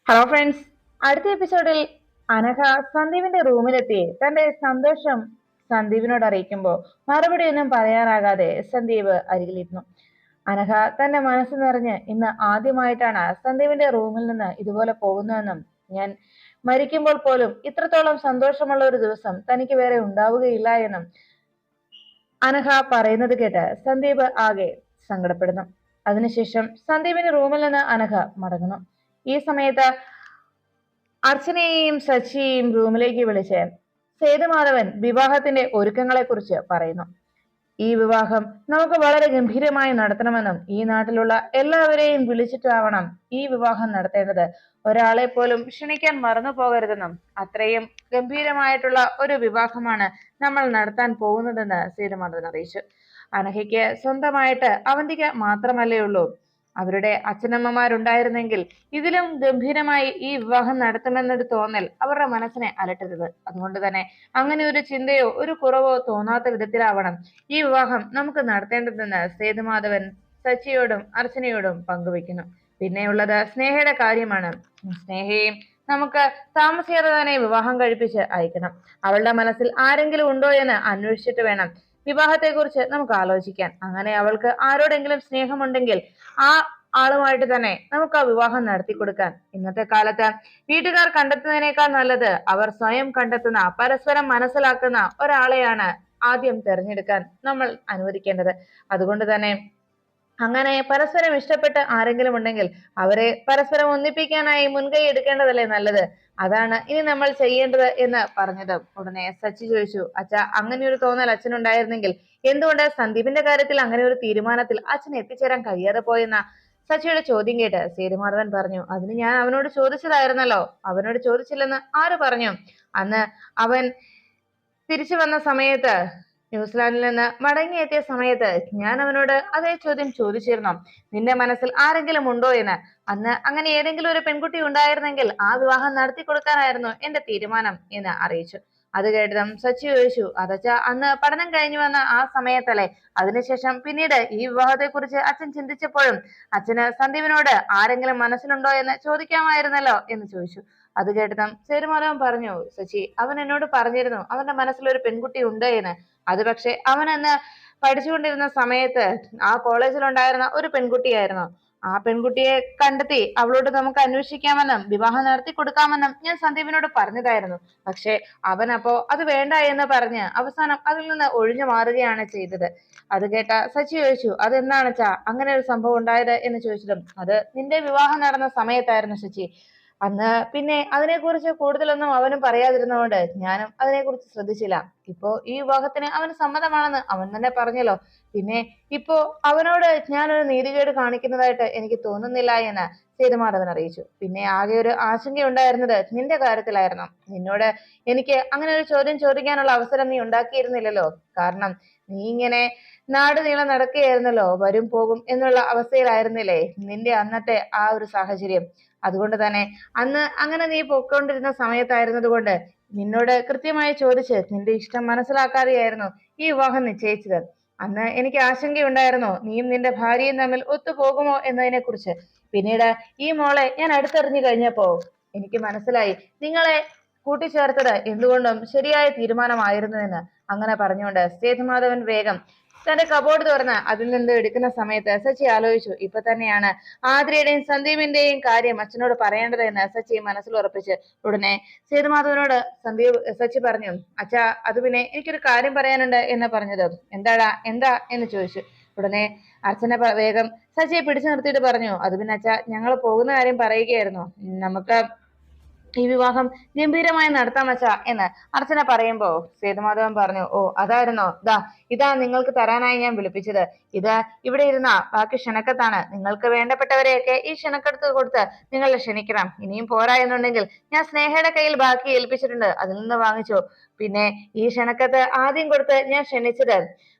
Hello friends, അടുത്ത എപ്പിസോഡിൽ അനഘ സന്ദീപിന്റെ റൂമിലെത്തി തന്റെ സന്തോഷം സന്ദീപിനോട് അറിയിക്കുമ്പോൾ മറുപടി ഒന്നും പറയാനാകാതെ സന്ദീപ് അരികിലിരുന്നു. അനഘ തന്റെ മനസ്സ് നിറഞ്ഞ് ഇന്ന് ആദ്യമായിട്ടാണ് സന്ദീപിന്റെ റൂമിൽ നിന്ന് ഇതുപോലെ പോകുന്നതെന്നും ഞാൻ മരിക്കുമ്പോൾ പോലും ഇത്രത്തോളം സന്തോഷമുള്ള ഒരു ദിവസം തനിക്ക് വേറെ ഉണ്ടാവുകയില്ല എന്നും അനഘ പറയുന്നത് കേട്ട് സന്ദീപ് ആകെ സങ്കടപ്പെടുന്നു. അതിനുശേഷം സന്ദീപിന്റെ റൂമിൽ നിന്ന് അനഘ മടങ്ങുന്നു. ഈ സമയത്ത് അർച്ചനയെയും സച്ചിയെയും റൂമിലേക്ക് വിളിച്ച് സേതുമാധവൻ വിവാഹത്തിന്റെ ഒരുക്കങ്ങളെ കുറിച്ച് പറയുന്നു. ഈ വിവാഹം നമുക്ക് വളരെ ഗംഭീരമായി നടത്തണമെന്നും ഈ നാട്ടിലുള്ള എല്ലാവരെയും വിളിച്ചിട്ടാവണം ഈ വിവാഹം നടത്തേണ്ടത്, ഒരാളെ പോലും ക്ഷണിക്കാൻ മറന്നു പോകരുതെന്നും അത്രയും ഗംഭീരമായിട്ടുള്ള ഒരു വിവാഹമാണ് നമ്മൾ നടത്താൻ പോകുന്നതെന്ന് സേതുമാധവൻ അറിയിച്ചു. അനഘയ്ക്ക് സ്വന്തമായിട്ട് അവന്തിക മാത്രമല്ലേ ഉള്ളൂ, അവരുടെ അച്ഛനമ്മമാരുണ്ടായിരുന്നെങ്കിൽ ഇതിലും ഗംഭീരമായി ഈ വിവാഹം നടത്തുമെന്നൊരു തോന്നൽ അവരുടെ മനസ്സിനെ അലട്ടരുത്. അതുകൊണ്ട് തന്നെ അങ്ങനെ ഒരു ചിന്തയോ ഒരു കുറവോ തോന്നാത്ത വിധത്തിലാവണം ഈ വിവാഹം നമുക്ക് നടത്തേണ്ടതെന്ന് സേതുമാധവൻ സച്ചിയോടും അർച്ചനയോടും പങ്കുവെക്കുന്നു. പിന്നെയുള്ളത് സ്നേഹയുടെ കാര്യമാണ്. സ്നേഹയും നമുക്ക് താമസിയാതെ തന്നെ വിവാഹം കഴിപ്പിച്ച് അയക്കണം. അവളുടെ മനസ്സിൽ ആരെങ്കിലും ഉണ്ടോ എന്ന് അന്വേഷിച്ചിട്ട് വേണം വിവാഹത്തെക്കുറിച്ച് നമുക്ക് ആലോചിക്കാൻ. അങ്ങനെ അവൾക്ക് ആരോടെങ്കിലും സ്നേഹമുണ്ടെങ്കിൽ ആ ആളുമായിട്ട് തന്നെ നമുക്ക് ആ വിവാഹം നടത്തി കൊടുക്കാൻ. ഇന്നത്തെ കാലത്ത് വീട്ടുകാർ കണ്ടെത്തുന്നതിനേക്കാൾ നല്ലത് അവർ സ്വയം കണ്ടെത്തുന്ന, പരസ്പരം മനസ്സിലാക്കുന്ന ഒരാളെയാണ് ആദ്യം തിരഞ്ഞെടുക്കാൻ നമ്മൾ അനുവദിക്കേണ്ടത്. അതുകൊണ്ട് തന്നെ അങ്ങനെ പരസ്പരം ഇഷ്ടപ്പെട്ട് ആരെങ്കിലും ഉണ്ടെങ്കിൽ അവരെ പരസ്പരം ഒന്നിപ്പിക്കാനായി മുൻകൈ എടുക്കേണ്ടതല്ലേ നല്ലത്. അതാണ് ഇനി നമ്മൾ ചെയ്യേണ്ടത് എന്ന് പറഞ്ഞത്. ഉടനെ സച്ചി ചോദിച്ചു, അച്ഛ, അങ്ങനെ ഒരു തോന്നൽ അച്ഛനുണ്ടായിരുന്നെങ്കിൽ എന്തുകൊണ്ട് സന്ദീപിന്റെ കാര്യത്തിൽ അങ്ങനെ ഒരു തീരുമാനത്തിൽ അച്ഛൻ എത്തിച്ചേരാൻ കഴിയാതെ പോയെന്ന സച്ചിയുടെ ചോദ്യം കേട്ട് സേതുമാധവൻ പറഞ്ഞു, അതിന് ഞാൻ അവനോട് ചോദിച്ചതായിരുന്നല്ലോ. അവനോട് ചോദിച്ചില്ലെന്ന് ആര് പറഞ്ഞു? അന്ന് അവൻ തിരിച്ചു വന്ന സമയത്ത്, ന്യൂസിലാൻഡിൽ നിന്ന് മടങ്ങിയെത്തിയ സമയത്ത് ഞാൻ അവനോട് അതേ ചോദ്യം ചോദിച്ചിരുന്നു, നിന്റെ മനസ്സിൽ ആരെങ്കിലും ഉണ്ടോ എന്ന്. അന്ന് അങ്ങനെ ഏതെങ്കിലും ഒരു പെൺകുട്ടി ഉണ്ടായിരുന്നെങ്കിൽ ആ വിവാഹം നടത്തി കൊടുക്കാനായിരുന്നു എന്റെ തീരുമാനം എന്ന് അറിയിച്ചു. അത് കേട്ടതും സച്ചി ചോദിച്ചു, അതച്ച അന്ന് പഠനം കഴിഞ്ഞു വന്ന ആ സമയത്തല്ലേ? അതിനുശേഷം പിന്നീട് ഈ വിവാഹത്തെ കുറിച്ച് അച്ഛൻ ചിന്തിച്ചപ്പോഴും അച്ഛന് സന്ദീപിനോട് ആരെങ്കിലും മനസ്സിലുണ്ടോ എന്ന് ചോദിക്കാമായിരുന്നല്ലോ എന്ന് ചോദിച്ചു. അത് കേട്ടതും സേതുമാധവൻ പറഞ്ഞു, സച്ചി, അവൻ എന്നോട് പറഞ്ഞിരുന്നു അവന്റെ മനസ്സിൽ ഒരു പെൺകുട്ടി ഉണ്ട് എന്ന്. അത് പക്ഷെ അവൻ അന്ന് പഠിച്ചുകൊണ്ടിരുന്ന സമയത്ത് ആ കോളേജിൽ ഉണ്ടായിരുന്ന ഒരു പെൺകുട്ടിയായിരുന്നു. ആ പെൺകുട്ടിയെ കണ്ടെത്തി അവളോട് നമുക്ക് അന്വേഷിക്കാമെന്നും വിവാഹം നടത്തി കൊടുക്കാമെന്നും ഞാൻ സന്ദീപിനോട് പറഞ്ഞതായിരുന്നു. പക്ഷെ അവൻ അപ്പോ അത് വേണ്ട എന്ന് പറഞ്ഞ് അവസാനം അതിൽ നിന്ന് ഒഴിഞ്ഞു മാറുകയാണ് ചെയ്തത്. അത് കേട്ട സച്ചി ചോദിച്ചു, അതെന്താണെച്ചാ അങ്ങനെ ഒരു സംഭവം ഉണ്ടായത് എന്ന് ചോദിച്ചതും, അത് നിന്റെ വിവാഹം നടന്ന സമയത്തായിരുന്നു സച്ചി. അന്ന് പിന്നെ അതിനെക്കുറിച്ച് കൂടുതലൊന്നും അവനും പറയാതിരുന്നതുകൊണ്ട് ഞാനും അതിനെക്കുറിച്ച് ശ്രദ്ധിച്ചില്ല. ഇപ്പോ ഈ വിവാഹത്തിന് അവന് സമ്മതമാണെന്ന് അവൻ തന്നെ പറഞ്ഞല്ലോ. പിന്നെ ഇപ്പോ അവനോട് ഞാനൊരു നീതികേട് കാണിക്കുന്നതായിട്ട് എനിക്ക് തോന്നുന്നില്ല എന്ന് സേതുമാധവൻ അറിയിച്ചു. പിന്നെ ആകെ ഒരു ആശങ്കയുണ്ടായിരുന്നത് നിന്റെ കാര്യത്തിലായിരുന്നു. നിന്നോട് എനിക്ക് അങ്ങനെ ഒരു ചോദ്യം ചോദിക്കാനുള്ള അവസരം നീ ഉണ്ടാക്കിയിരുന്നില്ലല്ലോ. കാരണം നീ ഇങ്ങനെ നാട് നീളം നടക്കുകയായിരുന്നല്ലോ, വരും പോകും എന്നുള്ള അവസ്ഥയിലായിരുന്നില്ലേ നിന്റെ അന്നത്തെ ആ ഒരു സാഹചര്യം. അതുകൊണ്ട് തന്നെ അന്ന് അങ്ങനെ നീ പൊയ്ക്കൊണ്ടിരുന്ന സമയത്തായിരുന്നത് കൊണ്ട് നിന്നോട് കൃത്യമായി ചോദിച്ച് നിന്റെ ഇഷ്ടം മനസ്സിലാക്കാതെയായിരുന്നു ഈ വിവാഹം നിശ്ചയിച്ചത്. അന്ന് എനിക്ക് ആശങ്കയുണ്ടായിരുന്നു നീയും നിന്റെ ഭാര്യയും തമ്മിൽ ഒത്തുപോകുമോ എന്നതിനെ കുറിച്ച്. പിന്നീട് ഈ മോളെ ഞാൻ അടുത്തെറിഞ്ഞു കഴിഞ്ഞപ്പോ എനിക്ക് മനസ്സിലായി നിങ്ങളെ കൂട്ടിച്ചേർത്തത് എന്തുകൊണ്ടും ശരിയായ തീരുമാനമായിരുന്നു എന്ന്. അങ്ങനെ പറഞ്ഞുകൊണ്ട് സേതുമാധവൻ വേഗം തന്റെ കബോർഡ് തുറന്ന് അതിൽ നിന്ന് എടുക്കുന്ന സമയത്ത് സച്ചി ആലോചിച്ചു, ഇപ്പൊ തന്നെയാണ് ആതിരയുടെയും സന്ദീപിന്റെയും കാര്യം അച്ഛനോട് പറയേണ്ടത് എന്ന് സച്ചി മനസ്സിൽ ഉറപ്പിച്ച് ഉടനെ സേതുമാധവനോട് സച്ചി പറഞ്ഞു, അച്ഛാ, അത് പിന്നെ എനിക്കൊരു കാര്യം പറയാനുണ്ട് എന്ന് പറഞ്ഞത്. എന്താടാ, എന്താ എന്ന് ചോദിച്ചു. ഉടനെ അർച്ചന വേഗം സച്ചിയെ പിടിച്ചു നിർത്തിയിട്ട് പറഞ്ഞു, അത് പിന്നെ അച്ഛാ, ഞങ്ങൾ പോകുന്ന കാര്യം പറയുകയായിരുന്നു. നമുക്ക് ഈ വിവാഹം ഗംഭീരമായി നടത്താം അച്ഛാ എന്ന് അർച്ചന പറയുമ്പോ സേതുമാധവൻ പറഞ്ഞു, ഓ അതായിരുന്നോ, ഇതാ നിങ്ങൾക്ക് തരാനായി ഞാൻ വിളിപ്പിച്ചത്. ഇത് ഇവിടെ ഇരുന്ന ബാക്കി ക്ഷണക്കത്താണ്. നിങ്ങൾക്ക് വേണ്ടപ്പെട്ടവരെയൊക്കെ ഈ ക്ഷണക്കത്ത് കൊടുത്ത് നിങ്ങൾ ക്ഷണിക്കണം. ഇനിയും പോരാ എന്നുണ്ടെങ്കിൽ ഞാൻ സ്നേഹയുടെ കയ്യിൽ ബാക്കി ഏൽപ്പിച്ചിട്ടുണ്ട്, അതിൽ നിന്ന് വാങ്ങിച്ചോ. പിന്നെ ഈ ക്ഷണക്കത്ത് ആദ്യം കൊടുത്ത് ഞാൻ ക്ഷണിച്ചത്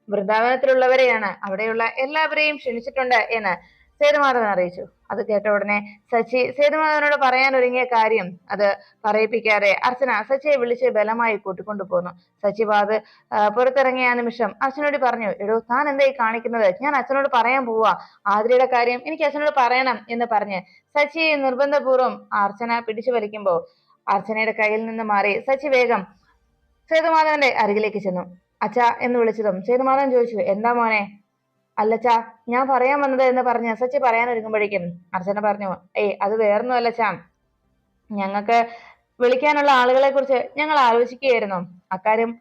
വൃന്ദാവനത്തിലുള്ളവരെയാണ്, അവിടെയുള്ള എല്ലാവരെയും ക്ഷണിച്ചിട്ടുണ്ട് എന്ന് സേതുമാധവൻ അറിയിച്ചു. അത് കേട്ട ഉടനെ സച്ചി സേതുമാധവനോട് പറയാൻ ഒരുങ്ങിയ കാര്യം അത് പറയിപ്പിക്കാതെ അർച്ചന സച്ചിയെ വിളിച്ച് ബലമായി കൂട്ടിക്കൊണ്ടു പോന്നു. സച്ചി പുറത്തിറങ്ങിയ ആ നിമിഷം അച്ഛനോട് പറഞ്ഞു, എടോ താൻ എന്തായി കാണിക്കുന്നത്? ഞാൻ അച്ഛനോട് പറയാൻ പോവാ, ആതിരയുടെ കാര്യം എനിക്ക് അച്ഛനോട് പറയണം എന്ന് പറഞ്ഞ് സച്ചിയെ നിർബന്ധപൂർവ്വം അർച്ചന പിടിച്ചു വലിക്കുമ്പോ അർച്ചനയുടെ കയ്യിൽ നിന്ന് മാറി സച്ചി വേഗം സേതുമാധവന്റെ അരികിലേക്ക് ചെന്നു. അച്ഛ എന്ന് വിളിച്ചതും സേതുമാധവൻ ചോദിച്ചു, എന്താ മോനെ? അല്ലച്ചാ, ഞാൻ പറയാൻ വന്നത് എന്ന് പറഞ്ഞ് സച്ചി പറയാൻ ഒരുങ്ങുമ്പോഴേക്കും അർച്ചന പറഞ്ഞു, അത് വേറൊന്നും അല്ലച്ചാ, ഞങ്ങൾക്ക് വിളിക്കാനുള്ള ആളുകളെ കുറിച്ച് ഞങ്ങൾ ആലോചിക്കുകയായിരുന്നു. അക്കാര്യം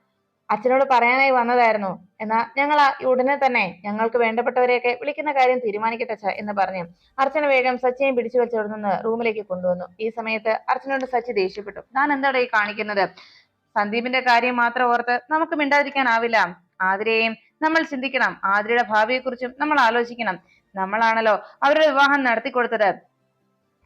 അച്ഛനോട് പറയാനായി വന്നതായിരുന്നു. എന്നാ ഞങ്ങൾ ഉടനെ തന്നെ ഞങ്ങൾക്ക് വേണ്ടപ്പെട്ടവരെയൊക്കെ വിളിക്കുന്ന കാര്യം തീരുമാനിക്കട്ടെ എന്ന് പറഞ്ഞു അർച്ചന വേഗം സച്ചിയെയും പിടിച്ചു വെച്ചവിടെ നിന്ന് റൂമിലേക്ക് കൊണ്ടുവന്നു. ഈ സമയത്ത് അർച്ചനോട് സച്ചി ദേഷ്യപ്പെട്ടു. താൻ എന്താണ് ഈ കാണിക്കുന്നത്? സന്ദീപിന്റെ കാര്യം മാത്രം ഓർത്ത് നമുക്ക് മിണ്ടാതിരിക്കാനാവില്ല. ആതിരയെയും നമ്മൾ ചിന്തിക്കണം. ആതിരയുടെ ഭാവിയെക്കുറിച്ചും നമ്മൾ ആലോചിക്കണം. നമ്മളാണല്ലോ അവരുടെ വിവാഹം നടത്തിക്കൊടുത്തത്.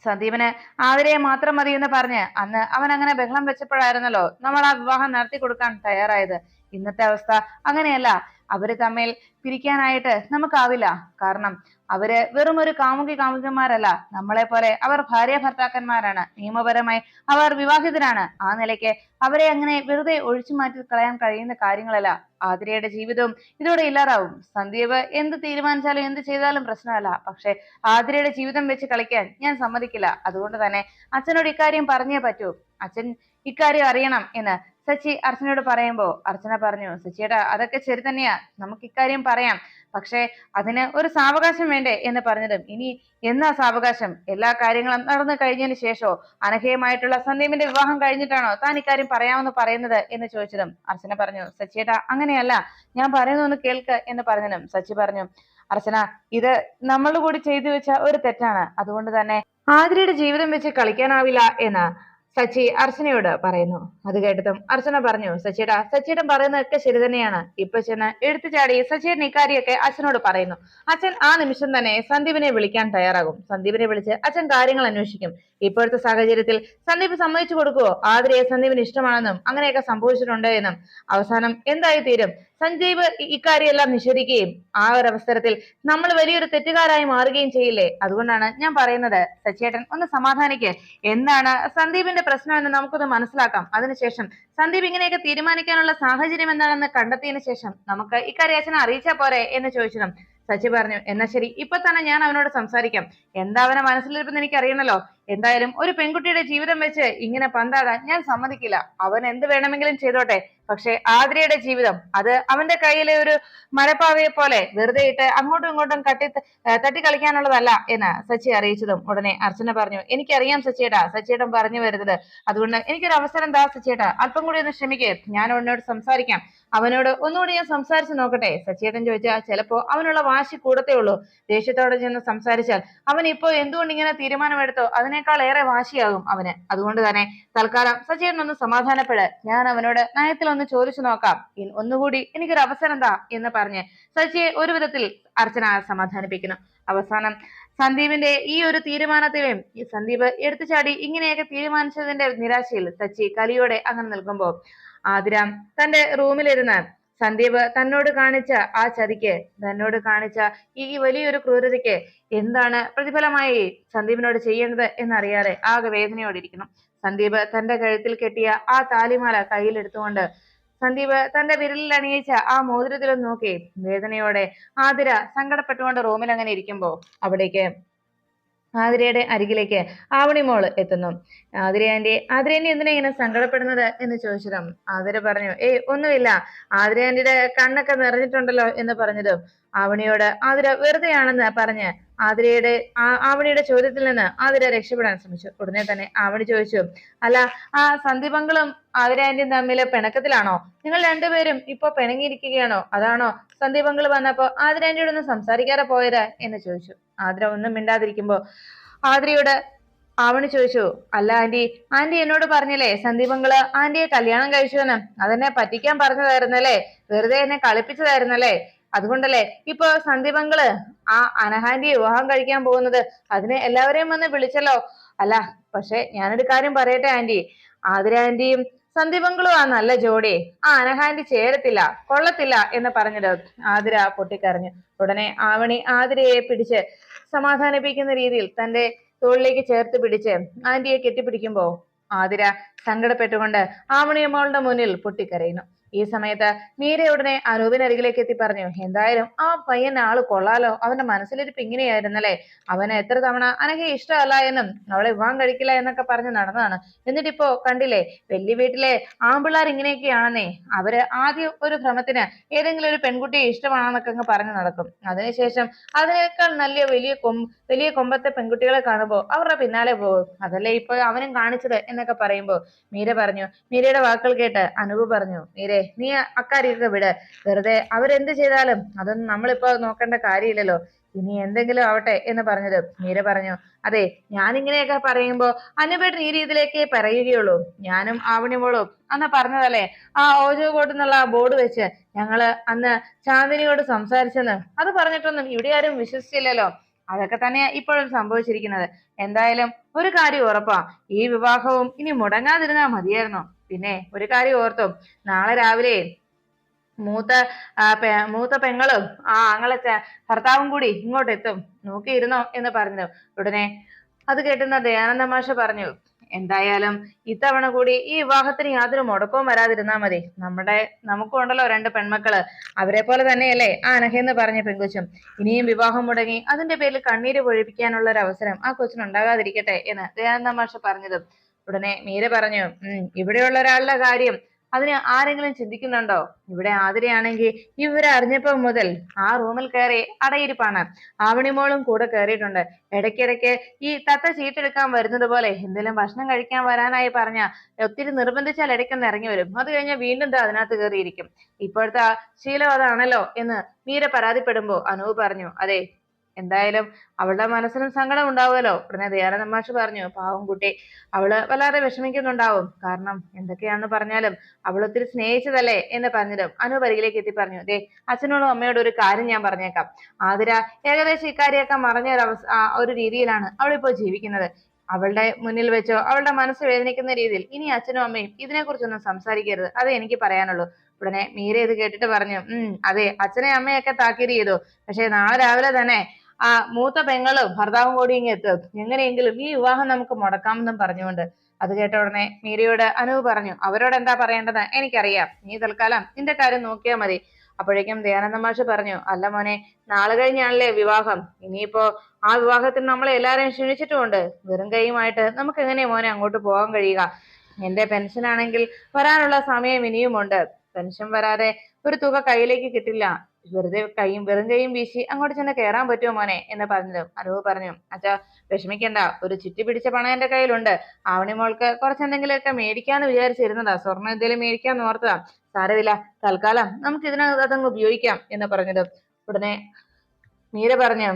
സന്ദീപിന് ആതിരയെ മാത്രം മതി എന്ന് പറഞ്ഞ് അന്ന് അവൻ അങ്ങനെ ബഹളം വെച്ചപ്പോഴായിരുന്നല്ലോ നമ്മൾ ആ വിവാഹം നടത്തി കൊടുക്കാൻ തയ്യാറായത്. ഇന്നത്തെ അവസ്ഥ അങ്ങനെയല്ല. അവര് തമ്മിൽ പിരിക്കാനായിട്ട് നമുക്കാവില്ല. കാരണം അവര് വെറും ഒരു കാമുകന്മാരല്ല. നമ്മളെ പോലെ അവർ ഭാര്യ ഭർത്താക്കന്മാരാണ്. നിയമപരമായി അവർ വിവാഹിതരാണ്. ആ നിലയ്ക്ക് അവരെ അങ്ങനെ വെറുതെ ഒഴിച്ചു മാറ്റി കളയാൻ കഴിയുന്ന കാര്യങ്ങളല്ല. ആതിരയുടെ ജീവിതവും ഇതോടെ ഇല്ലാതാവും. സന്ദീപ് എന്ത് തീരുമാനിച്ചാലും എന്ത് ചെയ്താലും പ്രശ്നമല്ല. പക്ഷെ ആതിരയുടെ ജീവിതം വെച്ച് കളിക്കാൻ ഞാൻ സമ്മതിക്കില്ല. അതുകൊണ്ട് തന്നെ അച്ഛനോട് ഇക്കാര്യം പറഞ്ഞേ പറ്റൂ. അച്ഛൻ ഇക്കാര്യം അറിയണം എന്ന് സച്ചി അർച്ചനയോട് പറയുമ്പോ അർച്ചന പറഞ്ഞു, സച്ചിയേട്ടാ അതൊക്കെ ശരി തന്നെയാ, നമുക്ക് ഇക്കാര്യം പറയാം. പക്ഷെ അതിന് ഒരു സാവകാശം വേണ്ടേ എന്ന് പറഞ്ഞതും, ഇനി എന്നാ സാവകാശം? എല്ലാ കാര്യങ്ങളും നടന്നു കഴിഞ്ഞതിന് ശേഷമോ? അനഘയുമായിട്ടുള്ള സന്ദീപിന്റെ വിവാഹം കഴിഞ്ഞിട്ടാണോ താൻ ഇക്കാര്യം പറയാമെന്ന് പറയുന്നത് എന്ന് ചോദിച്ചതും അർച്ചന പറഞ്ഞു, സച്ചിയേട്ടാ അങ്ങനെയല്ല, ഞാൻ പറയുന്നൊന്ന് കേൾക്ക് എന്ന് പറഞ്ഞതും സച്ചി പറഞ്ഞു, അർച്ചന ഇത് നമ്മൾ കൂടി ചെയ്തു വെച്ച ഒരു തെറ്റാണ്. അതുകൊണ്ട് തന്നെ ആതിരയുടെ ജീവിതം വെച്ച് കളിക്കാനാവില്ല എന്ന് സച്ചി അർച്ചനയോട് പറയുന്നു. അത് കേട്ടതും അർച്ചന പറഞ്ഞു, സച്ചിയേട്ടൻ പറയുന്നതൊക്കെ ശരി തന്നെയാണ്. ഇപ്പൊ ചെന്ന് എടുത്തു ചാടി സച്ചിയേട്ടൻ ഇക്കാര്യമൊക്കെ അച്ഛനോട് പറയുന്നു. അച്ഛൻ ആ നിമിഷം തന്നെ സന്ദീപിനെ വിളിക്കാൻ തയ്യാറാകും. സന്ദീപിനെ വിളിച്ച് അച്ഛൻ കാര്യങ്ങൾ അന്വേഷിക്കും. ഇപ്പോഴത്തെ സാഹചര്യത്തിൽ സന്ദീപ് സമ്മതിച്ചു കൊടുക്കുവോ ആതിരയെ സന്ദീപിന് ഇഷ്ടമാണെന്നും അങ്ങനെയൊക്കെ സംഭവിച്ചിട്ടുണ്ട് എന്നും? അവസാനം എന്തായി തീരും? സന്ദീപ് ഇക്കാര്യമെല്ലാം നിഷേധിക്കുകയും ആ ഒരു അവസരത്തിൽ നമ്മൾ വലിയൊരു തെറ്റുകാരായി മാറുകയും ചെയ്യില്ലേ? അതുകൊണ്ടാണ് ഞാൻ പറയുന്നത്, സച്ചിയേട്ടൻ ഒന്ന് സമാധാനിക്ക്. എന്താണ് സന്ദീപിന്റെ പ്രശ്നം എന്ന് നമുക്കൊന്ന് മനസ്സിലാക്കാം. അതിനുശേഷം സന്ദീപ് ഇങ്ങനെയൊക്കെ തീരുമാനിക്കാനുള്ള സാഹചര്യം എന്താണെന്ന് കണ്ടെത്തിയതിനു ശേഷം നമുക്ക് ഇക്കാര്യം അച്ഛനെ അറിയിച്ചാൽ പോരെ എന്ന് ചോദിച്ചതും സച്ചി പറഞ്ഞു, എന്നാ ശരി, ഇപ്പൊ തന്നെ ഞാൻ അവനോട് സംസാരിക്കാം. എന്താ അവനെ മനസ്സിലിരിപ്പെന്ന് എനിക്ക് അറിയണല്ലോ. എന്തായാലും ഒരു പെൺകുട്ടിയുടെ ജീവിതം വെച്ച് ഇങ്ങനെ പന്താടാൻ ഞാൻ സമ്മതിക്കില്ല. അവൻ എന്ത് വേണമെങ്കിലും ചെയ്തോട്ടെ. പക്ഷെ ആതിരയുടെ ജീവിതം അത് അവന്റെ കയ്യിലെ ഒരു മരപ്പാവയെ പോലെ വെറുതെ ഇട്ട് അങ്ങോട്ടും ഇങ്ങോട്ടും തട്ടി കളിക്കാനുള്ളതല്ല എന്ന് സച്ചി അറിയിച്ചതും ഉടനെ അർച്ചന പറഞ്ഞു, എനിക്കറിയാം സച്ചിയേട്ടാ, സച്ചിയേട്ടൻ പറഞ്ഞു വരുന്നത്. അതുകൊണ്ട് എനിക്കൊരു അവസരം താ സച്ചിയേട്ടാ, അല്പം കൂടി ഒന്ന് ക്ഷമിക്കേ, ഞാൻ അവനോട് സംസാരിക്കാം. അവനോട് ഒന്നുകൂടി ഞാൻ സംസാരിച്ച് നോക്കട്ടെ. സച്ചിയേട്ടൻ ചോദിച്ചാൽ ചിലപ്പോ അവനുള്ള വാശി കൂടത്തേ ഉള്ളൂ. ദേഷ്യത്തോടെ ചെന്ന് സംസാരിച്ചാൽ അവൻ ഇപ്പോ എന്തുകൊണ്ട് ഇങ്ങനെ തീരുമാനമെടുത്തോ അതിനേക്കാൾ ഏറെ വാശിയാകും അവന്. അതുകൊണ്ട് തന്നെ തൽക്കാലം സച്ചിയേട്ടൻ ഒന്ന് സമാധാനപ്പെട്, ഞാൻ അവനോട് നയത്തിലൊന്ന് ചോദിച്ചു നോക്കാം. ഒന്നുകൂടി എനിക്കൊരു അവസരം താ എന്ന് പറഞ്ഞ് സച്ചിയെ ഒരു വിധത്തിൽ അർച്ചന സമാധാനിപ്പിക്കുന്നു. അവസാനം സന്ദീപിന്റെ ഈ ഒരു തീരുമാനത്തിലും സന്ദീപ് എടുത്തുചാടി ഇങ്ങനെയൊക്കെ തീരുമാനിച്ചതിന്റെ നിരാശയിൽ സച്ചി കലിയോടെ അങ്ങനെ നിൽക്കുമ്പോ ആതിര തന്റെ റൂമിലിരുന്ന് സന്ദീപ് തന്നോട് കാണിച്ച ആ ചതിക്ക്, തന്നോട് കാണിച്ച ഈ വലിയൊരു ക്രൂരതയ്ക്ക് എന്താണ് പ്രതിഫലമായി സന്ദീപിനോട് ചെയ്യേണ്ടത് എന്നറിയാതെ ആകെ വേദനയോടിരിക്കണം. സന്ദീപ് തന്റെ കഴുത്തിൽ കെട്ടിയ ആ താലിമാല കയ്യിലെടുത്തുകൊണ്ട് സന്ദീപ് തന്റെ വിരലിൽ അണിയിച്ച ആ മോതിരത്തിലും നോക്കി വേദനയോടെ ആതിര സങ്കടപ്പെട്ടുകൊണ്ട് റൂമിൽ അങ്ങനെ ഇരിക്കുമ്പോ അവിടേക്ക് ആതിരയുടെ അരികിലേക്ക് ആവണി മോള് എത്തുന്നു. ആതിര ആന്റി എന്തിനാ ഇങ്ങനെ സങ്കടപ്പെടുന്നത് എന്ന് ചോദിച്ചതും ആതിര പറഞ്ഞു, ഒന്നുമില്ല, ആതിര ആന്റിയുടെ കണ്ണൊക്കെ നിറഞ്ഞിട്ടുണ്ടല്ലോ എന്ന് പറഞ്ഞതും ആവണിയോട് ആതിര വെറുതെയാണെന്ന് പറഞ്ഞ് ആവണിയുടെ ചോദ്യത്തിൽ നിന്ന് ആതിര രക്ഷപ്പെടാൻ ശ്രമിച്ചു. ഉടനെ തന്നെ ആവണി ചോദിച്ചു, അല്ല, ആ സന്ദീപങ്ങളും ആതിര ആന്റിയും തമ്മിൽ പിണക്കത്തിലാണോ? നിങ്ങൾ രണ്ടുപേരും ഇപ്പൊ പിണങ്ങിയിരിക്കുകയാണോ? അതാണോ സന്ദീപങ്ങൾ വന്നപ്പോ ആതിര ആന്റിയോട് ഒന്ന് സംസാരിക്കാതെ പോയത് എന്ന് ചോദിച്ചു. ആതിര ഒന്നും മിണ്ടാതിരിക്കുമ്പോ ആതിരയോട് ആവണി ചോദിച്ചു, അല്ല ആന്റി എന്നോട് പറഞ്ഞില്ലേ സന്ദീപങ്ങള് ആന്റിയെ കല്യാണം കഴിച്ചുവെന്ന്? അതെന്നെ പറ്റിക്കാൻ പറഞ്ഞതായിരുന്നല്ലേ? വെറുതെ എന്നെ കളിപ്പിച്ചതായിരുന്നല്ലേ? അതുകൊണ്ടല്ലേ ഇപ്പൊ സന്ദീപങ്ങള് ആ അനഹാന്റിയെ വിവാഹം കഴിക്കാൻ പോകുന്നത്? അതിന് എല്ലാവരെയും വന്ന് വിളിച്ചല്ലോ. അല്ല, പക്ഷെ ഞാനൊരു കാര്യം പറയട്ടെ ആന്റി, ആതിര ആന്റിയും സന്ദീപങ്ങളും ആ നല്ല ജോഡി. ആ അനഹാന്റി ചേരത്തില്ല, കൊള്ളത്തില്ല എന്ന് പറഞ്ഞത് ആതിര പൊട്ടിക്കരഞ്ഞു. ഉടനെ ആവണി ആതിരയെ പിടിച്ച് സമാധാനിപ്പിക്കുന്ന രീതിയിൽ തന്റെ തോളിലേക്ക് ചേർത്ത് പിടിച്ച് ആന്റിയെ കെട്ടിപ്പിടിക്കുമ്പോ ആതിര സങ്കടപ്പെട്ടുകൊണ്ട് ആവണിയമ്മളുടെ മുന്നിൽ പൊട്ടിക്കരയുന്നു. ഈ സമയത്ത് മീര ഉടനെ അനൂപിനരികിലേക്ക് എത്തി പറഞ്ഞു, എന്തായാലും ആ പയ്യൻ ആള് കൊള്ളാലോ, അവന്റെ മനസ്സിലിരിപ്പ് ഇങ്ങനെയായിരുന്നല്ലേ, അവന് എത്ര തവണ അനഘയെ ഇഷ്ടമല്ല എന്നും അവളെ വിവാഹം കഴിക്കില്ല എന്നൊക്കെ പറഞ്ഞ് നടന്നതാണ്. എന്നിട്ടിപ്പോ കണ്ടില്ലേ, വലിയ വീട്ടിലെ ആമ്പിള്ളാർ ഇങ്ങനെയൊക്കെയാണെന്നേ, അവര് ആദ്യം ഒരു ഭ്രമത്തിന് ഏതെങ്കിലും ഒരു പെൺകുട്ടിയെ ഇഷ്ടമാണെന്നൊക്കെ അങ്ങ് പറഞ്ഞു നടക്കും. അതിനുശേഷം അതിനേക്കാൾ നല്ല വലിയ കൊമ്പത്തെ പെൺകുട്ടികളെ കാണുമ്പോ അവരുടെ പിന്നാലെ പോകും. അതല്ലേ ഇപ്പൊ അവനും കാണിച്ചത് എന്നൊക്കെ പറയുമ്പോ മീരയുടെ വാക്കുകൾ കേട്ട് അനൂപ് പറഞ്ഞു, മീരെ നീ അക്കാര്യമൊക്കെ വിട്, വെറുതെ അവരെന്ത് ചെയ്താലും അതൊന്നും നമ്മളിപ്പോ നോക്കേണ്ട കാര്യമില്ലല്ലോ, ഇനി എന്തെങ്കിലും ആവട്ടെ എന്ന് പറഞ്ഞത്. മീര പറഞ്ഞു, അതെ, ഞാനിങ്ങനെയൊക്കെ പറയുമ്പോ അനുപേട്ടൻ ഈ രീതിയിലേക്കേ പറയുകയുള്ളൂ. ഞാനും ആവണിമോളും അന്ന് പറഞ്ഞതല്ലേ, ആ ഓജോ കോട്ടെന്നുള്ള ബോർഡ് വെച്ച് ഞങ്ങള് അന്ന് ചാന്ദിനിയോട് സംസാരിച്ചെന്ന്, അത് പറഞ്ഞിട്ടൊന്നും ഇവിടെ ആരും വിശ്വസിച്ചില്ലല്ലോ. അതൊക്കെ തന്നെയാ ഇപ്പോഴും സംഭവിച്ചിരിക്കുന്നത്. എന്തായാലും ഒരു കാര്യം ഉറപ്പാ, ഈ വിവാഹവും ഇനി മുടങ്ങാതിരുന്നാ മതിയായിരുന്നു. പിന്നെ ഒരു കാര്യം ഓർത്തോ, നാളെ രാവിലെ മൂത്ത പെങ്ങളും ആ ആങ്ങളെ ഭർത്താവും കൂടി ഇങ്ങോട്ട് എത്തും, നോക്കിയിരുന്നോ എന്ന് പറഞ്ഞു. ഉടനെ അത് കേട്ടുന്ന ദയാനന്ദ മാഷ് പറഞ്ഞു, എന്തായാലും ഇത്തവണ കൂടി ഈ വിവാഹത്തിന് യാതൊരു മുടക്കവും വരാതിരുന്നാ മതി. നമുക്കും ഉണ്ടല്ലോ രണ്ട് പെൺമക്കള്, അവരെ പോലെ തന്നെയല്ലേ ആ അനഘയെന്ന് പറഞ്ഞ പെൺകൊച്ചും. ഇനിയും വിവാഹം മുടങ്ങി അതിന്റെ പേരിൽ കണ്ണീര് പൊഴിപ്പിക്കാനുള്ള ഒരു അവസരം ആ കൊച്ചിനുണ്ടാകാതിരിക്കട്ടെ എന്ന് ദയാനന്ദ മാഷ് പറഞ്ഞതും ഉടനെ മീര പറഞ്ഞു, ഇവിടെയുള്ള ഒരാളുടെ കാര്യം അതിന് ആരെങ്കിലും ചിന്തിക്കുന്നുണ്ടോ? ഇവിടെ ആതിരയാണെങ്കിൽ ഇവരെ അറിഞ്ഞപ്പോ മുതൽ ആ റൂമിൽ കയറി അടയിരിപ്പാണ്. ആവണിമോളും കൂടെ കയറിയിട്ടുണ്ട്. ഇടയ്ക്കിടയ്ക്ക് ഈ തത്ത ചീട്ടെടുക്കാൻ വരുന്നത് പോലെ എന്തെങ്കിലും ഭക്ഷണം കഴിക്കാൻ വരാനായി പറഞ്ഞ ഒത്തിരി നിർബന്ധിച്ചാൽ ഇടയ്ക്കൊന്ന് ഇറങ്ങി വരും. അത് കഴിഞ്ഞാൽ വീണ്ടും അതിനകത്ത് കയറിയിരിക്കും. ഇപ്പോഴത്തെ ശീലം അതാണല്ലോ എന്ന് മീര പരാതിപ്പെടുമ്പോ അനൂപ് പറഞ്ഞു, അതെ, എന്തായാലും അവളുടെ മനസ്സിനും സങ്കടം ഉണ്ടാവുമല്ലോ. ഉടനെ ദയാനന്ദ മാഷ് പറഞ്ഞു, പാവം കുട്ടി, അവള് വല്ലാതെ വിഷമിക്കുന്നുണ്ടാവും. കാരണം എന്തൊക്കെയാണെന്ന് പറഞ്ഞാലും അവൾ ഒത്തിരി സ്നേഹിച്ചതല്ലേ എന്ന് പറഞ്ഞതും അനൂപ് അരികിലേക്ക് എത്തി പറഞ്ഞു, ദേ, അച്ഛനോടും അമ്മയോടും ഒരു കാര്യം ഞാൻ പറഞ്ഞേക്കാം. ആതിര ഏകദേശം ഇക്കാര്യമൊക്കെ മറഞ്ഞ ഒരു രീതിയിലാണ് അവളിപ്പോ ജീവിക്കുന്നത്. അവളുടെ മുന്നിൽ വെച്ചോ അവളുടെ മനസ്സ് വേദനിക്കുന്ന രീതിയിൽ ഇനി അച്ഛനും അമ്മയും ഇതിനെക്കുറിച്ചൊന്നും സംസാരിക്കരുത്, അതേ എനിക്ക് പറയാനുള്ളൂ. ഉടനെ മീര ഇത് കേട്ടിട്ട് പറഞ്ഞു, അതെ, അച്ഛനെ അമ്മയൊക്കെ താക്കീത് ചെയ്തു. പക്ഷെ നാളെ രാവിലെ തന്നെ ആ മൂത്ത പെങ്ങളും ഭർത്താവും കൂടി ഇങ്ങ് എത്തും. എങ്ങനെയെങ്കിലും ഈ വിവാഹം നമുക്ക് മുടക്കാമെന്നും പറഞ്ഞുകൊണ്ട്. അത് കേട്ട ഉടനെ മീരയോട് അനൂപ് പറഞ്ഞു, അവരോട് എന്താ പറയേണ്ടത് എനിക്കറിയാം, നീ തൽക്കാലം നിന്റെ കാര്യം നോക്കിയാൽ മതി. അപ്പോഴേക്കും ദയാനന്ദ മാഷ് പറഞ്ഞു, അല്ല മോനെ, നാളെ കഴിഞ്ഞാണല്ലേ വിവാഹം, ഇനിയിപ്പോ ആ വിവാഹത്തിന് നമ്മളെ എല്ലാരെയും ക്ഷണിച്ചിട്ടുമുണ്ട്. വെറും കൈയുമായിട്ട് നമുക്ക് എങ്ങനെയാ മോനെ അങ്ങോട്ട് പോകാൻ കഴിയുക? എന്റെ പെൻഷൻ ആണെങ്കിൽ വരാനുള്ള സമയം ഇനിയുമുണ്ട്. പെൻഷൻ വരാതെ ഒരു തുക കയ്യിലേക്ക് കിട്ടില്ല. വെറും കൈയും വീശി അങ്ങോട്ട് ചെന്ന് കയറാൻ പറ്റുമോ മോനെ എന്ന് പറഞ്ഞത്. അനൂപ് പറഞ്ഞു, അച്ഛാ വിഷമിക്കണ്ട, ഒരു ചുറ്റി പിടിച്ച പണം എന്റെ കയ്യിലുണ്ട്. ആവണിമോൾക്ക് കുറച്ചെന്തെങ്കിലുമൊക്കെ മേടിക്കാന്ന് വിചാരിച്ചിരുന്നതാ, സ്വർണ്ണം എന്തെങ്കിലും മേടിക്കാന്ന് ഓർത്തതാ. സാരമില്ല, തൽക്കാലം നമുക്ക് ഇതിനകത്ത് അതങ്ങ് ഉപയോഗിക്കാം എന്ന് പറഞ്ഞത്. ഉടനെ മീര പറഞ്ഞു,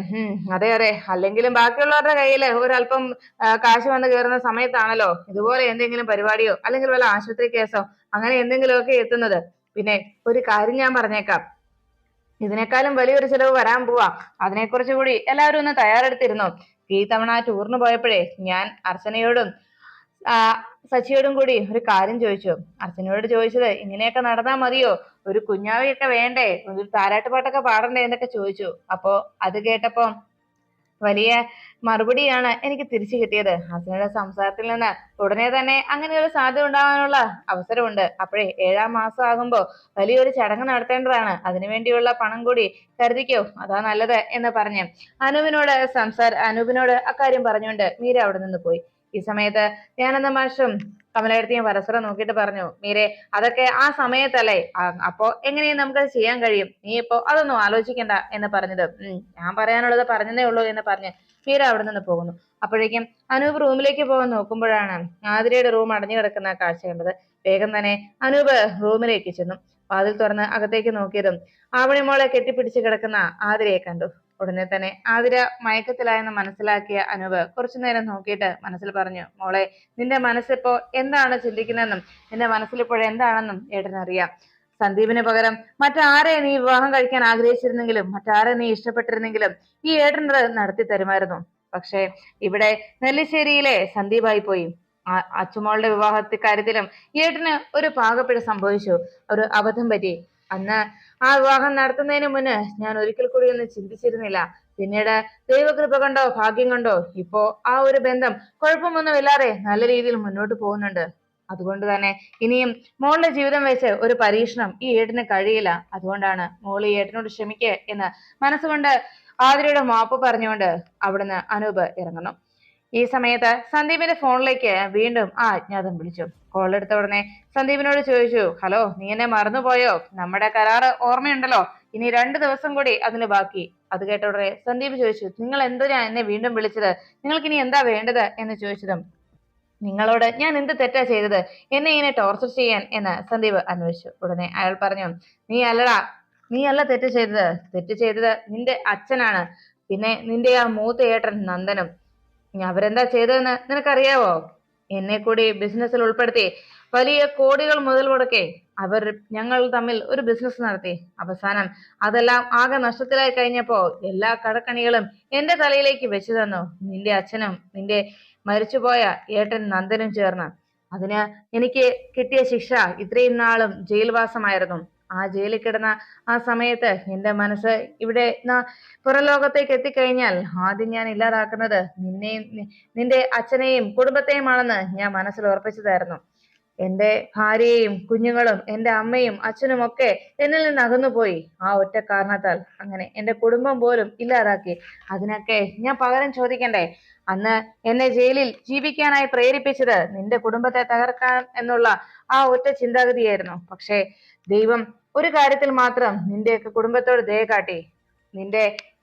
അതെ അതെ, അല്ലെങ്കിലും ബാക്കിയുള്ളവരുടെ കയ്യിൽ ഒരല്പം കാശ് വന്ന് കയറുന്ന സമയത്താണല്ലോ ഇതുപോലെ എന്തെങ്കിലും പരിപാടിയോ അല്ലെങ്കിൽ വല്ല ആശുപത്രി കേസോ അങ്ങനെ എന്തെങ്കിലുമൊക്കെ എത്തുന്നത്. പിന്നെ ഒരു കാര്യം ഞാൻ പറഞ്ഞേക്കാം, ഇതിനേക്കാളും വലിയൊരു ചിലവ് വരാൻ പോവാ. അതിനെക്കുറിച്ച് കൂടി എല്ലാവരും ഒന്ന് തയ്യാറെടുത്തിരുന്നു. ഈ തവണ ടൂറിന് പോയപ്പോഴേ ഞാൻ അർച്ചനയോടും ആ സച്ചിയോടും കൂടി ഒരു കാര്യം ചോദിച്ചു. അർച്ചനയോട് ചോദിച്ചത്, ഇങ്ങനെയൊക്കെ നടന്നാ മതിയോ, ഒരു കുഞ്ഞാവയൊക്കെ വേണ്ടേ, ഒരു താരാട്ടുപാട്ടൊക്കെ പാടണ്ടേ എന്നൊക്കെ ചോദിച്ചു. അപ്പോ അത് കേട്ടപ്പോ വലിയ മറുപടിയാണ് എനിക്ക് തിരിച്ചു കിട്ടിയത്. അർച്ചനയുടെ സംസാരത്തിൽ നിന്ന് ഉടനെ തന്നെ അങ്ങനെ ഒരു സാധ്യത ഉണ്ടാവാനുള്ള അവസരമുണ്ട്. അപ്പോഴേ 7-ാം മാസം ആകുമ്പോ വലിയൊരു ചടങ്ങ് നടത്തേണ്ടതാണ്, അതിനുവേണ്ടിയുള്ള പണം കൂടി കരുതിക്കോ, അതാ നല്ലത് എന്ന് പറഞ്ഞ് അനൂപിനോട് അക്കാര്യം പറഞ്ഞുകൊണ്ട് മീര അവിടെ നിന്ന് പോയി. ഈ സമയത്ത് ദയാനന്ദ മാഷും കമലയെടുത്തിയും പരസ്പരം നോക്കിയിട്ട് പറഞ്ഞു, മീരെ, അതൊക്കെ ആ സമയത്തല്ലേ, അപ്പോ എങ്ങനെയും നമുക്കത് ചെയ്യാൻ കഴിയും, നീ ഇപ്പോ അതൊന്നും ആലോചിക്കണ്ട എന്ന് പറഞ്ഞത്. ഞാൻ പറയാനുള്ളത് പറഞ്ഞതേ ഉള്ളൂ എന്ന് പറഞ്ഞ് മീര അവിടെ നിന്ന് പോകുന്നു. അപ്പോഴേക്കും അനൂപ് റൂമിലേക്ക് പോകാൻ നോക്കുമ്പോഴാണ് ആതിരയുടെ റൂം അടഞ്ഞു കിടക്കുന്ന കാഴ്ച കണ്ടത്. വേഗം തന്നെ അനൂപ് റൂമിലേക്ക് ചെന്നു. വാതിൽ തുറന്ന് അകത്തേക്ക് നോക്കിയതും ആവണിമോളെ കെട്ടിപ്പിടിച്ച് കിടക്കുന്ന ആതിരയെ കണ്ടു. ഉടനെ തന്നെ ആതിര മയക്കത്തിലായെന്ന് മനസ്സിലാക്കിയ അനൂപ് കുറച്ചു നേരം നോക്കിയിട്ട് മനസ്സിൽ പറഞ്ഞു, മോളെ, നിന്റെ മനസ്സിപ്പോ എന്താണ് ചിന്തിക്കുന്നതെന്നും നിന്റെ മനസ്സിലിപ്പോൾ എന്താണെന്നും ഏട്ടനറിയാം. സന്ദീപിന് പകരം മറ്റാരെ നീ വിവാഹം കഴിക്കാൻ ആഗ്രഹിച്ചിരുന്നെങ്കിലും മറ്റാരെ നീ ഇഷ്ടപ്പെട്ടിരുന്നെങ്കിലും ഈ ഏട്ടനത് നടത്തി തരുമായിരുന്നു. പക്ഷെ ഇവിടെ നെല്ലിശ്ശേരിയിലെ സന്ദീപായി പോയി. അച്ചുമോളുടെ കാര്യത്തിലും ഏട്ടന് ഒരു പാകപ്പിഴ സംഭവിച്ചു, ഒരു അബദ്ധം പറ്റി. അന്ന് ആ വിവാഹം നടത്തുന്നതിന് മുന്ന് ഞാൻ ഒരിക്കൽ കൂടി ഒന്ന് ചിന്തിച്ചിരുന്നില്ല, പിന്നീട് ദൈവകൃപ കൊണ്ടോ ഭാഗ്യം കൊണ്ടോ ഇപ്പോ ആ ഒരു ബന്ധം കുഴപ്പമൊന്നുമില്ലാതെ നല്ല രീതിയിൽ മുന്നോട്ട് പോകുന്നുണ്ട്. അതുകൊണ്ട് തന്നെ ഇനിയും മോളുടെ ജീവിതം വെച്ച് ഒരു പരീക്ഷണം ഈ ഏട്ടന് കഴിയില്ല. അതുകൊണ്ടാണ് മോൾ ഈ ഏട്ടനോട് ക്ഷമിക്കുക എന്ന് മനസ്സുകൊണ്ട് ആതിരയുടെ മാപ്പ് പറഞ്ഞുകൊണ്ട് അവിടുന്ന് അനൂപ് ഇറങ്ങുന്നു. ഈ സമയത്ത് സന്ദീപിന്റെ ഫോണിലേക്ക് വീണ്ടും ആ അജ്ഞാതൻ വിളിച്ചു. കോൾ എടുത്ത ഉടനെ സന്ദീപിനോട് ചോദിച്ചു, ഹലോ, നീ എന്നെ മറന്നുപോയോ? നമ്മുടെ കരാറ് ഓർമ്മയുണ്ടല്ലോ, ഇനി 2 ദിവസം കൂടി അതിന് ബാക്കി. അത് കേട്ട ഉടനെ സന്ദീപ് ചോദിച്ചു, നിങ്ങൾ എന്തിനാ എന്നെ വീണ്ടും വിളിച്ചത്? നിങ്ങൾക്ക് ഇനി എന്താ വേണ്ടത് എന്ന് ചോദിച്ചതും, നിങ്ങളോട് ഞാൻ എന്ത് തെറ്റാ ചെയ്തത് എന്നെ ഇങ്ങനെ ടോർച്ചർ ചെയ്യാൻ എന്ന് സന്ദീപ് അന്വേഷിച്ചു. ഉടനെ അയാൾ പറഞ്ഞു, നീ അല്ല തെറ്റ് ചെയ്തത്. തെറ്റ് ചെയ്തത് നിന്റെ അച്ഛനാണ്, പിന്നെ നിന്റെ ആ മൂത്ത ഏട്ടൻ നന്ദനും. അവരെന്താ ചെയ്തതെന്ന് നിനക്കറിയാവോ? എന്നെ കൂടി ബിസിനസ്സിൽ ഉൾപ്പെടുത്തി വലിയ കോടികൾ മുതൽ മുടക്കി ഞങ്ങൾ തമ്മിൽ ഒരു ബിസിനസ് നടത്തി. അവസാനം അതെല്ലാം ആകെ നഷ്ടത്തിലായി കഴിഞ്ഞപ്പോ എല്ലാ കടക്കണികളും എന്റെ തലയിലേക്ക് വെച്ചു തന്നു നിന്റെ അച്ഛനും നിന്റെ മരിച്ചുപോയ ഏട്ടൻ നന്ദനും ചേർന്ന്. അതിന് എനിക്ക് കിട്ടിയ ശിക്ഷ ഇത്രയും നാളും ജയിൽവാസമായിരുന്നു. ആ ജയിലിൽ കിടന്ന ആ സമയത്ത് എന്റെ മനസ്സ് ഇവിടെ പുറലോകത്തേക്ക് എത്തിക്കഴിഞ്ഞാൽ ആദ്യം ഞാൻ ഇല്ലാതാക്കുന്നത് നിന്റെ അച്ഛനെയും കുടുംബത്തെയുമാണെന്ന് ഞാൻ മനസ്സിൽ ഉറപ്പിച്ചതായിരുന്നു. എന്റെ ഭാര്യയും കുഞ്ഞുങ്ങളും എന്റെ അമ്മയും അച്ഛനും ഒക്കെ എന്നിൽ നിന്ന് അകന്നുപോയി. ആ ഒറ്റ കാരണത്താൽ അങ്ങനെ എന്റെ കുടുംബം പോലും ഇല്ലാതാക്കി. അതിനൊക്കെ ഞാൻ പകരം ചോദിക്കണ്ടേ? അന്ന് എന്നെ ജയിലിൽ ജീവിക്കാനായി പ്രേരിപ്പിച്ചത് നിന്റെ കുടുംബത്തെ തകർക്കാൻ എന്നുള്ള ആ ഒറ്റ ചിന്താഗതിയായിരുന്നു. പക്ഷേ ദൈവം ഒരു കാര്യത്തിൽ മാത്രം നിന്റെയൊക്കെ കുടുംബത്തോട് ദയ കാട്ടി. നിന്റെ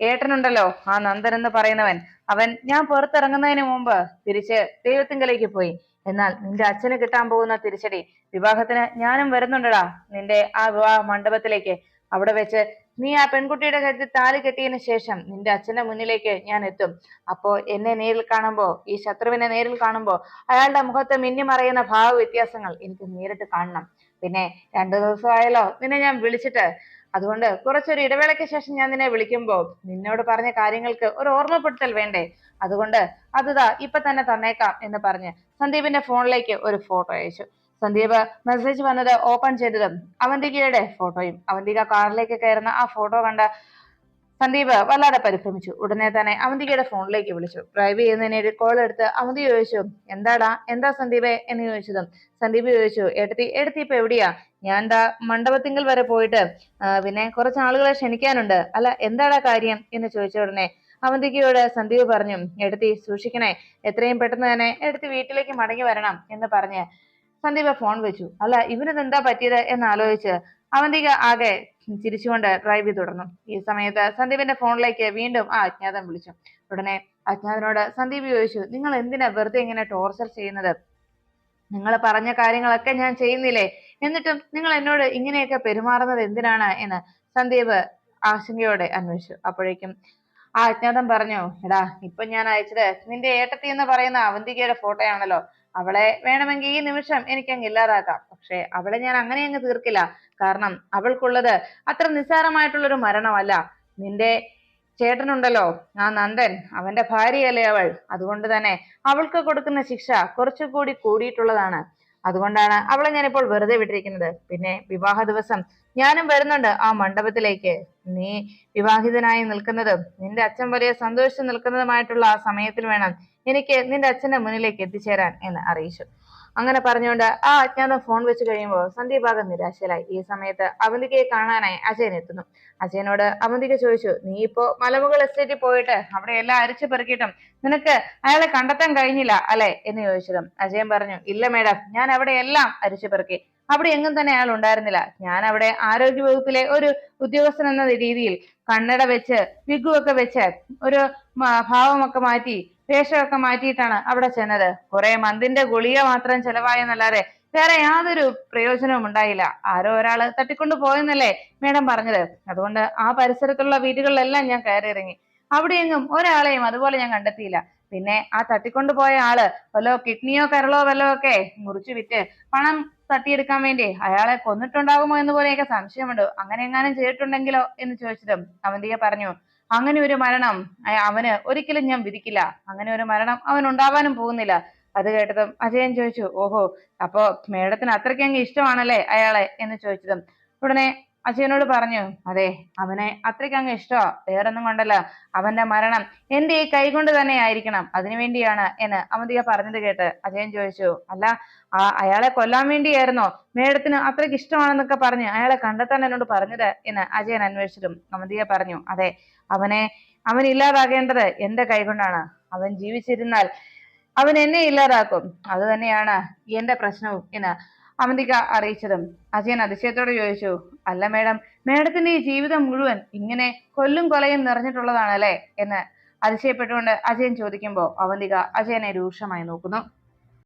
ഏട്ടനുണ്ടല്ലോ, ആ നന്ദൻ എന്ന് പറയുന്നവൻ, അവൻ ഞാൻ പുറത്തിറങ്ങുന്നതിന് മുമ്പ് തിരിച്ച് ദൈവത്തിങ്കലേക്ക് പോയി. എന്നാൽ നിന്റെ അച്ഛന് കിട്ടാൻ പോകുന്ന തിരിച്ചടി, വിവാഹത്തിന് ഞാനും വരുന്നുണ്ടടാ നിന്റെ ആ വിവാഹ മണ്ഡപത്തിലേക്ക്. അവിടെ വെച്ച് നീ ആ പെൺകുട്ടിയുടെ കഴുത്തിൽ താലി കെട്ടിയതിനു ശേഷം നിന്റെ അച്ഛന്റെ മുന്നിലേക്ക് ഞാൻ എത്തും. അപ്പോ എന്നെ നേരിൽ കാണുമ്പോ, ഈ ശത്രുവിനെ നേരിൽ കാണുമ്പോ അയാളുടെ മുഖത്ത് മിന്നിമറയുന്ന ഭാവ വ്യത്യാസങ്ങൾ എനിക്ക് നേരിട്ട് കാണണം. പിന്നെ 2 ദിവസമായല്ലോ നിന്നെ ഞാൻ വിളിച്ചിട്ട്. അതുകൊണ്ട് കുറച്ചൊരു ഇടവേളയ്ക്ക് ശേഷം ഞാൻ നിന്നെ വിളിക്കുമ്പോ നിന്നോട് പറഞ്ഞ കാര്യങ്ങൾക്ക് ഒരു ഓർമ്മപ്പെടുത്തൽ വേണ്ടേ? അതുകൊണ്ട് അതാ ഇപ്പൊ തന്നെ തന്നേക്കാം എന്ന് പറഞ്ഞ് സന്ദീപിന്റെ ഫോണിലേക്ക് ഒരു ഫോട്ടോ അയച്ചു. സന്ദീപ് മെസ്സേജ് വന്നത് ഓപ്പൺ ചെയ്തതും അവന്തികയുടെ ഫോട്ടോയും. അവന്തിക കാറിലേക്ക് കയറുന്ന ആ ഫോട്ടോ കണ്ട സന്ദീപ് വല്ലാതെ പരിഭ്രമിച്ചു. ഉടനെ തന്നെ അവന്തികയുടെ ഫോണിലേക്ക് വിളിച്ചു. ഡ്രൈവ് ചെയ്യുന്നതിന് കോൾ എടുത്ത് അവന്തി ചോദിച്ചു, എന്താ സന്ദീപെ എന്ന് ചോദിച്ചതും സന്ദീപ് ചോദിച്ചു, എടുത്തി ഇപ്പൊ എവിടെയാ? ഞാൻ എന്താ മണ്ഡപത്തിങ്കൽ വരെ പോയിട്ട് പിന്നെ കുറച്ച് ആളുകളെ ക്ഷണിക്കാനുണ്ട്. അല്ല, എന്താടാ കാര്യം എന്ന് ചോദിച്ച ഉടനെ അവന്തികയോട് സന്ദീപ് പറഞ്ഞു, എടുത്തി സൂക്ഷിക്കണേ, എത്രയും പെട്ടെന്ന് തന്നെ എടുത്തി വീട്ടിലേക്ക് മടങ്ങി വരണം എന്ന് പറഞ്ഞ് സന്ദീപ് ഫോൺ വെച്ചു. അല്ല, ഇവനിത് എന്താ പറ്റിയത് എന്ന് ആലോചിച്ച് അവന്തിക ആകെ ചിരിച്ചുകൊണ്ട് ഡ്രൈവ് തുടർന്നു. ഈ സമയത്ത് സന്ദീപിന്റെ ഫോണിലേക്ക് വീണ്ടും ആ അജ്ഞാതൻ വിളിച്ചു. ഉടനെ അജ്ഞാതനോട് സന്ദീപ് ചോദിച്ചു, നിങ്ങൾ എന്തിനാ വെറുതെ ഇങ്ങനെ ടോർച്ചർ ചെയ്യുന്നത്? നിങ്ങൾ പറഞ്ഞ കാര്യങ്ങളൊക്കെ ഞാൻ ചെയ്യുന്നില്ലേ? എന്നിട്ടും നിങ്ങൾ എന്നോട് ഇങ്ങനെയൊക്കെ പെരുമാറുന്നത് എന്തിനാണ് എന്ന് സന്ദീപ് ആശങ്കയോടെ അന്വേഷിച്ചു. അപ്പോഴേക്കും ആ അജ്ഞാതൻ പറഞ്ഞു, എടാ, ഇപ്പൊ ഞാൻ അയച്ചത് നിന്റെ ഏട്ടത്തി എന്ന് പറയുന്ന അവന്തികയുടെ ഫോട്ടോയാണല്ലോ. അവളെ വേണമെങ്കിൽ ഈ നിമിഷം എനിക്ക് അങ്ങ് ഇല്ലാതാക്കാം. പക്ഷെ അവളെ ഞാൻ അങ്ങനെ അങ്ങ് തീർക്കില്ല. കാരണം അവൾക്കുള്ളത് അത്ര നിസ്സാരമായിട്ടുള്ളൊരു മരണമല്ല. നിന്റെ ചേട്ടനുണ്ടല്ലോ, ആ നന്ദൻ, അവന്റെ ഭാര്യയല്ലേ അവൾ. അതുകൊണ്ട് തന്നെ അവൾക്ക് കൊടുക്കുന്ന ശിക്ഷ കുറച്ചുകൂടി കൂടിയിട്ടുള്ളതാണ്. അതുകൊണ്ടാണ് അവളെ ഞാനിപ്പോൾ വെറുതെ വിട്ടിരിക്കുന്നത്. പിന്നെ വിവാഹ ദിവസം ഞാനും വരുന്നുണ്ട് ആ മണ്ഡപത്തിലേക്ക്. നീ വിവാഹിതനായി നിൽക്കുന്നതും നിന്റെ അച്ഛൻ വലിയ സന്തോഷിച്ച് നിൽക്കുന്നതുമായിട്ടുള്ള ആ സമയത്തിൽ വേണം എനിക്ക് നിന്റെ അച്ഛന്റെ മുന്നിലേക്ക് എത്തിച്ചേരാൻ എന്ന് അറിയിച്ചു. അങ്ങനെ പറഞ്ഞുകൊണ്ട് ആ അജ്ഞാതം ഫോൺ വെച്ച് കഴിയുമ്പോൾ സന്ദീപ് ആകെ നിരാശയിലായി. ഈ സമയത്ത് അവന്തികയെ കാണാനായി അജയൻ എത്തുന്നു. അജയനോട് അവന്തിക ചോദിച്ചു, നീ ഇപ്പോ മലമുകൾ എസ്റ്റേറ്റിൽ പോയിട്ട് അവിടെ എല്ലാം അരിച്ചു പെറുക്കിയിട്ടും നിനക്ക് അയാളെ കണ്ടെത്താൻ കഴിഞ്ഞില്ല അല്ലെ എന്ന് ചോദിച്ചതും അജയൻ പറഞ്ഞു, ഇല്ല മേഡം, ഞാൻ അവിടെ എല്ലാം അരിച്ചു പെറുക്കി. അവിടെ എങ്ങും തന്നെ അയാൾ ഉണ്ടായിരുന്നില്ല. ഞാൻ അവിടെ ആരോഗ്യ വകുപ്പിലെ ഒരു ഉദ്യോഗസ്ഥൻ എന്ന രീതിയിൽ കണ്ണട വെച്ച് വിഗുവൊക്കെ വെച്ച് ഒരു ഭാവമൊക്കെ മാറ്റി വേഷമൊക്കെ മാറ്റിയിട്ടാണ് അവിടെ ചെന്നത്. കുറെ മന്തിന്റെ ഗുളിക മാത്രം ചെലവായെന്നല്ലാതെ വേറെ യാതൊരു പ്രയോജനവും ഉണ്ടായില്ല. ആരോ ഒരാള് തട്ടിക്കൊണ്ടു പോയെന്നല്ലേ മേഡം പറഞ്ഞത്. അതുകൊണ്ട് ആ പരിസരത്തുള്ള വീടുകളിലെല്ലാം ഞാൻ കയറി ഇറങ്ങി. അവിടെയെങ്ങും ഒരാളെയും അതുപോലെ ഞാൻ കണ്ടെത്തിയില്ല. പിന്നെ ആ തട്ടിക്കൊണ്ടുപോയ ആള് വല്ലോ കിഡ്നിയോ കരളോ വല്ലോ ഒക്കെ മുറിച്ചു വിറ്റ് പണം തട്ടിയെടുക്കാൻ വേണ്ടി അയാളെ കൊന്നിട്ടുണ്ടാകുമോ എന്ന് പോലെയൊക്കെ സംശയമുണ്ട്. അങ്ങനെ എങ്ങാനും ചെയ്തിട്ടുണ്ടെങ്കിലോ എന്ന് ചോദിച്ചതും അവന്തിക പറഞ്ഞു, അങ്ങനെ ഒരു മരണം അവന് ഒരിക്കലും ഞാൻ വിധിക്കില്ല. അങ്ങനെ ഒരു മരണം അവൻ ഉണ്ടാവാനും പോകുന്നില്ല. അത് കേട്ടതും അജയൻ ചോദിച്ചു, ഓഹോ, അപ്പോ മേഡത്തിന് അത്രയ്ക്ക് അങ്ങ് ഇഷ്ടമാണല്ലേ അയാളെ എന്ന് ചോദിച്ചതും ഉടനെ അജയനോട് പറഞ്ഞു, അതെ, അവനെ അത്രയ്ക്ക് അങ്ങ് ഇഷ്ടമാ, വേറൊന്നും കൊണ്ടല്ല. അവന്റെ മരണം എന്റെ ഈ കൈകൊണ്ട് തന്നെ ആയിരിക്കണം, അതിനുവേണ്ടിയാണ് എന്ന് അവന്തിക പറഞ്ഞത് കേട്ട് അജയൻ ചോദിച്ചു, അല്ല, അയാളെ കൊല്ലാൻ വേണ്ടിയായിരുന്നോ മേഡത്തിന് അത്രയ്ക്ക് ഇഷ്ടമാണെന്നൊക്കെ പറഞ്ഞ് അയാളെ കണ്ടെത്താൻ എന്നോട് പറഞ്ഞത് എന്ന് അജയൻ അന്വേഷിച്ചിട്ടും അവന്തിക പറഞ്ഞു, അതെ, അവൻ ഇല്ലാതാകേണ്ടത് എന്റെ കൈകൊണ്ടാണ്. അവൻ ജീവിച്ചിരുന്നാൽ അവൻ എന്നെ ഇല്ലാതാക്കും, അത് തന്നെയാണ് എന്റെ പ്രശ്നവും എന്ന് അവന്തിക അറിയിച്ചതും അജയൻ അതിശയത്തോടെ ചോദിച്ചു, അല്ല മേഡം, മേഡത്തിന്റെ ഈ ജീവിതം മുഴുവൻ ഇങ്ങനെ കൊല്ലും കൊലയും നിറഞ്ഞിട്ടുള്ളതാണല്ലേ എന്ന് അതിശയപ്പെട്ടുകൊണ്ട് അജയൻ ചോദിക്കുമ്പോൾ അവന്തിക അജയനെ രൂക്ഷമായി നോക്കുന്നു.